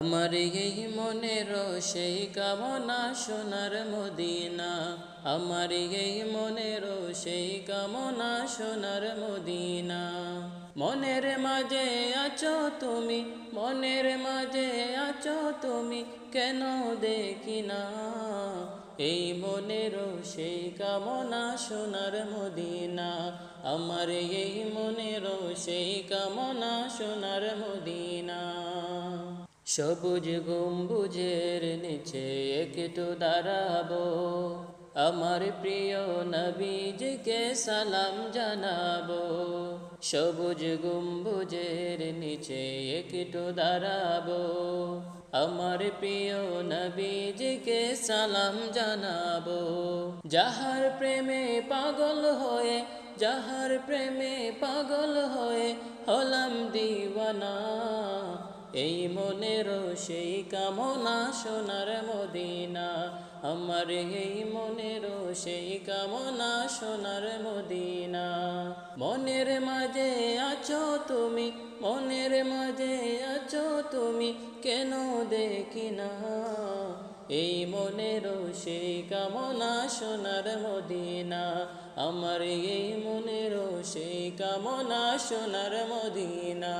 আমার এই মনের সেই কামনা সোনার মদিনা, আমার এই মনের সেই কামনা সোনার মদিনা। মনের মাঝে আছো তুমি, মনের মাঝে আছো তুমি, কেন দেখি না এই মনের সেই কামনা সোনার মদিনা। আমার এই মনের সেই কামনা সোনার মদিনা। সবুজ গম্বুজের নিচে একটু দাঁড়াবো, আমার প্রিয় নবীজিকে সালাম জানাবো। সবুজ গম্বুজের নিচে একটু দাঁড়াবো, আমার প্রিয় নবীজিকে সালাম জানাবো। যাহার প্রেমে পাগল হয়ে, যাহার প্রেমে পাগল হয়ে হলাম দিওয়ানা, এই মনের সেই কামনা সোনার মদিনা। আমার এই মনের সেই কামনা সোনার মদিনা। মনের মাঝে আছো তুমি, মনের মাঝে আছো তুমি, কেন দেখি না এই মনের সেই কামনা সোনার মদিনা। আমার এই মনের সেই কামনা সোনার মদিনা।